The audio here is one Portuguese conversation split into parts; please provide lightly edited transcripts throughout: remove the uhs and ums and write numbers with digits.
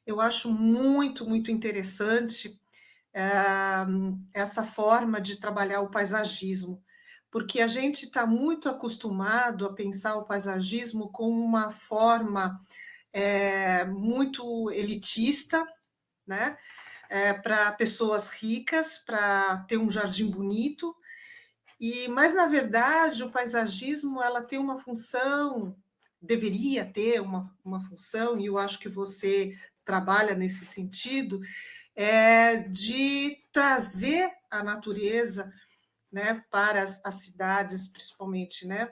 eu acho muito, muito interessante essa forma de trabalhar o paisagismo, porque a gente está muito acostumado a pensar o paisagismo como uma forma muito elitista, né? Para pessoas ricas, para ter um jardim bonito, mas na verdade o paisagismo ela tem uma função, deveria ter uma função, e eu acho que você trabalha nesse sentido, de trazer a natureza, né, para as cidades, principalmente, né,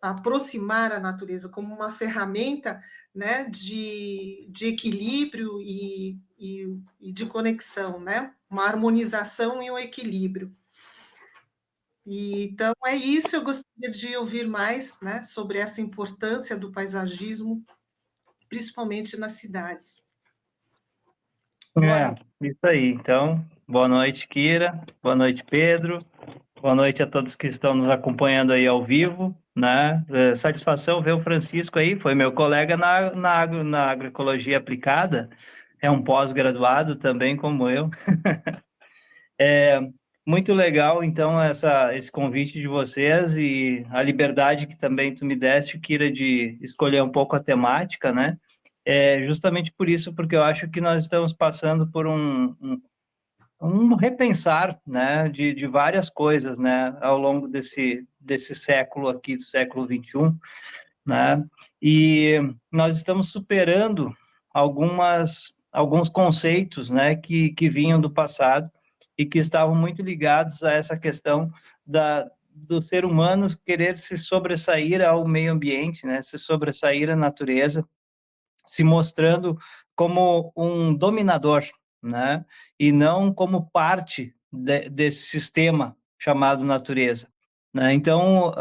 aproximar a natureza como uma ferramenta, né, de equilíbrio e de conexão, né, uma harmonização e um equilíbrio. Então é isso, eu gostaria de ouvir mais, né, sobre essa importância do paisagismo, principalmente nas cidades. Boa É, noite. isso aí. Então, boa noite, Kira. Boa noite, Pedro. Boa noite a todos que estão nos acompanhando aí ao vivo, né? Satisfação ver o Francisco aí, foi meu colega na agroecologia aplicada, é um pós-graduado também, como eu. Muito legal, então, esse convite de vocês e a liberdade que também tu me deste, Kira, de escolher um pouco a temática, né? Justamente por isso, porque eu acho que nós estamos passando por um repensar, né, de várias coisas, né, ao longo desse século aqui, do século XXI, né, e nós estamos superando alguns conceitos, né, que vinham do passado e que estavam muito ligados a essa questão do ser humano querer se sobressair ao meio ambiente, né, se sobressair à natureza, se mostrando como um dominador, né? E não como parte desse sistema chamado natureza. Né? Então,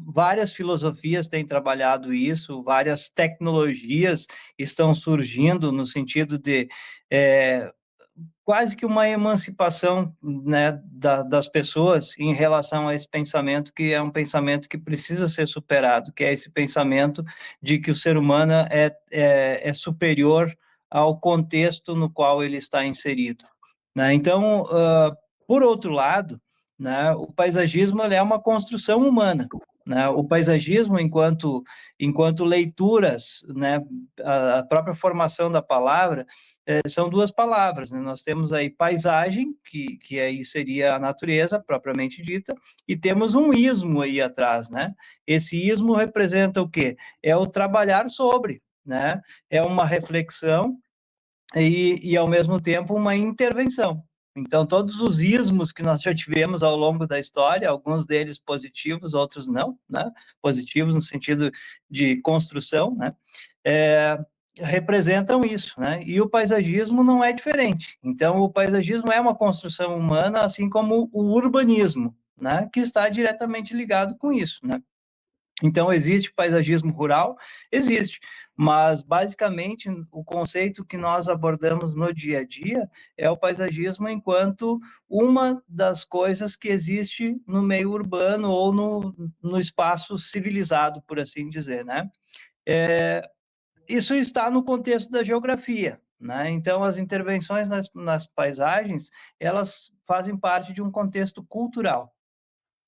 várias filosofias têm trabalhado isso, várias tecnologias estão surgindo no sentido de quase que uma emancipação, né, das pessoas em relação a esse pensamento, que é um pensamento que precisa ser superado, que é esse pensamento de que o ser humano é superior ao contexto no qual ele está inserido. Né? Então, por outro lado, né, o paisagismo é uma construção humana. Né? O paisagismo, enquanto leituras, né, a própria formação da palavra, são duas palavras, né? Nós temos aí paisagem, que aí seria a natureza propriamente dita, e temos um ismo aí atrás, né? Esse ismo representa o quê? É o trabalhar sobre, né? É uma reflexão e ao mesmo tempo, uma intervenção. Então, todos os ismos que nós já tivemos ao longo da história, alguns deles positivos, outros não, né? Positivos no sentido de construção, né? É, representam isso, né? E o paisagismo não é diferente. Então, o paisagismo é uma construção humana, assim como o urbanismo, né? Que está diretamente ligado com isso, né? Então, existe paisagismo rural? Existe, mas basicamente o conceito que nós abordamos no dia a dia é o paisagismo enquanto uma das coisas que existe no meio urbano ou no espaço civilizado, por assim dizer, né? Isso está no contexto da geografia, né? Então, as intervenções nas paisagens, elas fazem parte de um contexto cultural.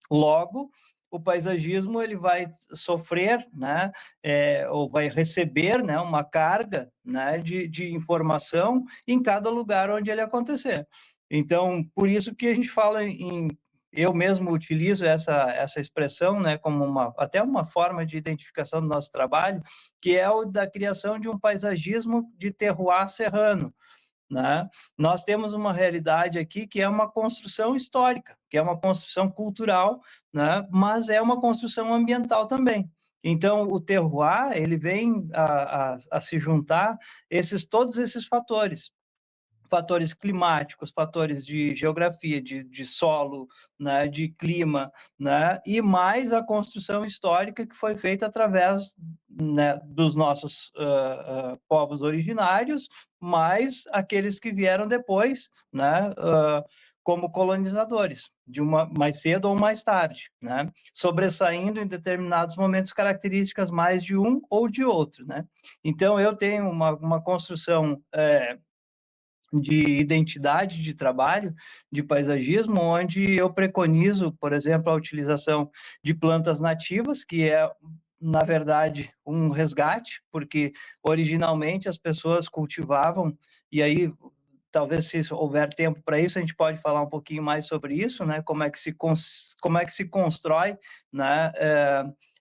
Logo, o paisagismo ele vai sofrer, né, ou vai receber, né, uma carga, né, de informação em cada lugar onde ele acontecer. Então, por isso que a gente fala eu mesmo utilizo essa expressão, né, como até uma forma de identificação do nosso trabalho, que é o da criação de um paisagismo de terroir serrano. Né? Nós temos uma realidade aqui que é uma construção histórica, que é uma construção cultural, né? Mas é uma construção ambiental também. Então, o terroir, ele vem a se juntar todos esses fatores climáticos, fatores de geografia, de solo, né, de clima, né, e mais a construção histórica que foi feita através, né, dos nossos povos originários, mais aqueles que vieram depois, né, como colonizadores, de uma mais cedo ou mais tarde, né? Sobressaindo em determinados momentos características mais de um ou de outro, né? Então eu tenho uma construção de identidade de trabalho, de paisagismo, onde eu preconizo, por exemplo, a utilização de plantas nativas, que é, na verdade, um resgate, porque originalmente as pessoas cultivavam, e aí talvez se houver tempo para isso, a gente pode falar um pouquinho mais sobre isso, né? Como é que se constrói, né?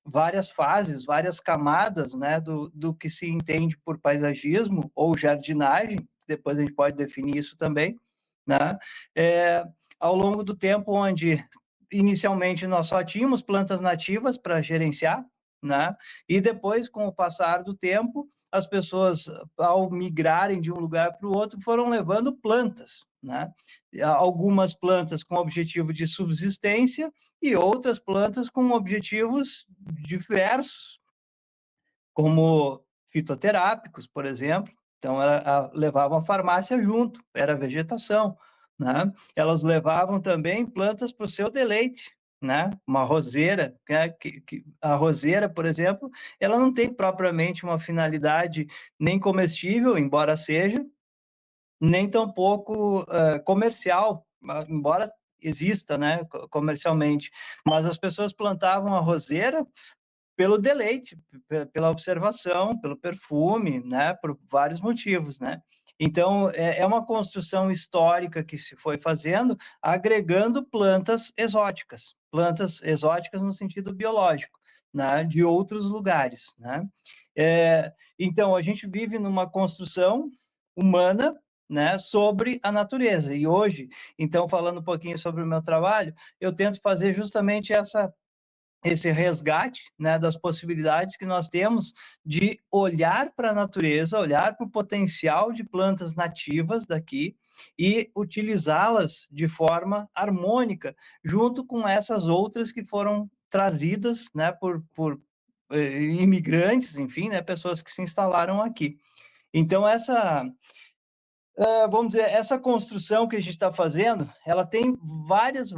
Várias fases, várias camadas, né? Do que se entende por paisagismo ou jardinagem, depois a gente pode definir isso também, né? É, ao longo do tempo, onde inicialmente nós só tínhamos plantas nativas para gerenciar, né? E depois, com o passar do tempo, as pessoas, ao migrarem de um lugar para o outro, foram levando plantas, né? Algumas plantas com objetivo de subsistência e outras plantas com objetivos diversos, como fitoterápicos, por exemplo. Então, levavam a farmácia junto, era vegetação, né? Elas levavam também plantas para o seu deleite, né? Uma roseira, né? A roseira, por exemplo, ela não tem propriamente uma finalidade nem comestível, embora seja, nem tampouco comercial, embora exista, né, comercialmente. Mas as pessoas plantavam a roseira pelo deleite, pela observação, pelo perfume, né, por vários motivos, né. Então, é uma construção histórica que se foi fazendo, agregando plantas exóticas no sentido biológico, né, de outros lugares, né. Então, a gente vive numa construção humana, né, sobre a natureza. E hoje, então, falando um pouquinho sobre o meu trabalho, eu tento fazer justamente esse resgate, né, das possibilidades que nós temos de olhar para a natureza, olhar para o potencial de plantas nativas daqui e utilizá-las de forma harmônica, junto com essas outras que foram trazidas, né, por imigrantes, enfim, né, pessoas que se instalaram aqui. Então, vamos dizer, essa construção que a gente está fazendo, ela tem várias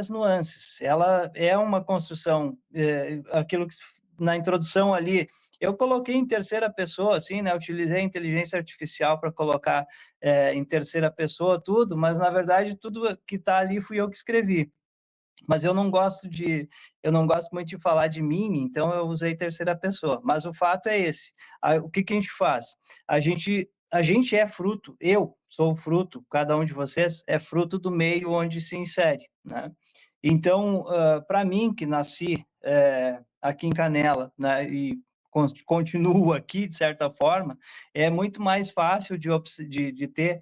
nuances. Ela é uma construção, aquilo que na introdução ali, eu coloquei em terceira pessoa, assim, né? Utilizei a inteligência artificial para colocar em terceira pessoa tudo, mas na verdade tudo que está ali fui eu que escrevi. Mas eu não gosto muito de falar de mim, então eu usei terceira pessoa. Mas o fato é esse. O que que a gente faz? A gente é fruto, eu sou fruto, cada um de vocês é fruto do meio onde se insere, né? Então, para mim, que nasci aqui em Canela, né, e continuo aqui, de certa forma, é muito mais fácil de ter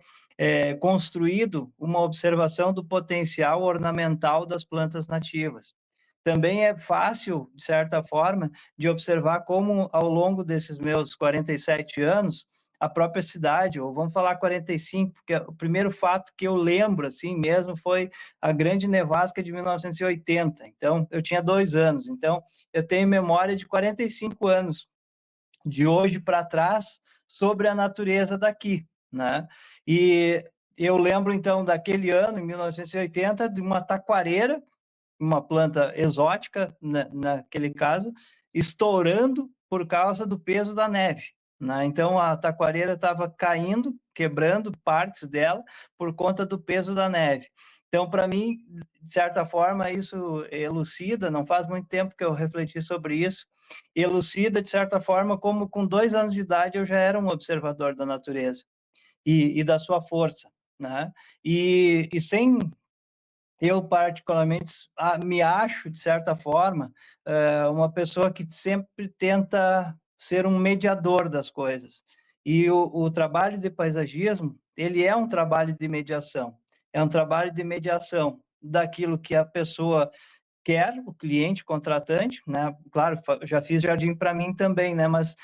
construído uma observação do potencial ornamental das plantas nativas. Também é fácil, de certa forma, de observar como, ao longo desses meus 47 anos, a própria cidade, ou vamos falar 45, porque o primeiro fato que eu lembro, assim mesmo, foi a grande nevasca de 1980. Então, eu tinha 2 anos. Então, eu tenho memória de 45 anos, de hoje para trás, sobre a natureza daqui, né? E eu lembro, então, daquele ano, em 1980, de uma taquareira, uma planta exótica, naquele caso, estourando por causa do peso da neve, né? Então, a taquareira estava caindo, quebrando partes dela por conta do peso da neve. Então, para mim, de certa forma, isso elucida, não faz muito tempo que eu refleti sobre isso, elucida, de certa forma, como com 2 anos de idade eu já era um observador da natureza e da sua força, né? E sem eu, particularmente, me acho, de certa forma, uma pessoa que sempre tenta ser um mediador das coisas. E o trabalho de paisagismo, ele é um trabalho de mediação. É um trabalho de mediação daquilo que a pessoa quer, o cliente, o contratante, né? Claro, já fiz jardim para mim também, né? Mas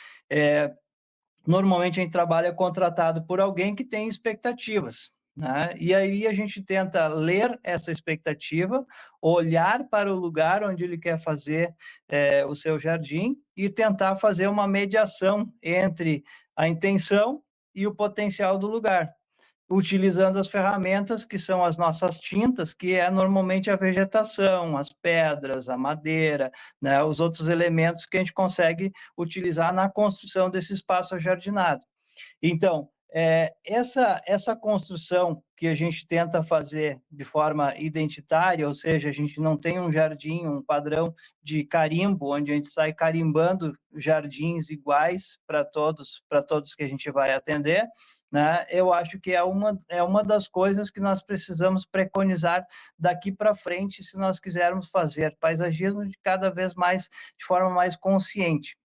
normalmente a gente trabalha contratado por alguém que tem expectativas, né? E aí a gente tenta ler essa expectativa, olhar para o lugar onde ele quer fazer o seu jardim e tentar fazer uma mediação entre a intenção e o potencial do lugar. utilizando as ferramentas que são as nossas tintas, que é normalmente a vegetação, as pedras, a madeira, né, os outros elementos que a gente consegue utilizar na construção desse espaço ajardinado. Então, essa construção que a gente tenta fazer de forma identitária, ou seja, a gente não tem um jardim, um padrão de carimbo, onde a gente sai carimbando jardins iguais para todos que a gente vai atender, né? Eu acho que é uma das coisas que nós precisamos preconizar daqui para frente, se nós quisermos fazer paisagismo de cada vez mais, de forma mais consciente.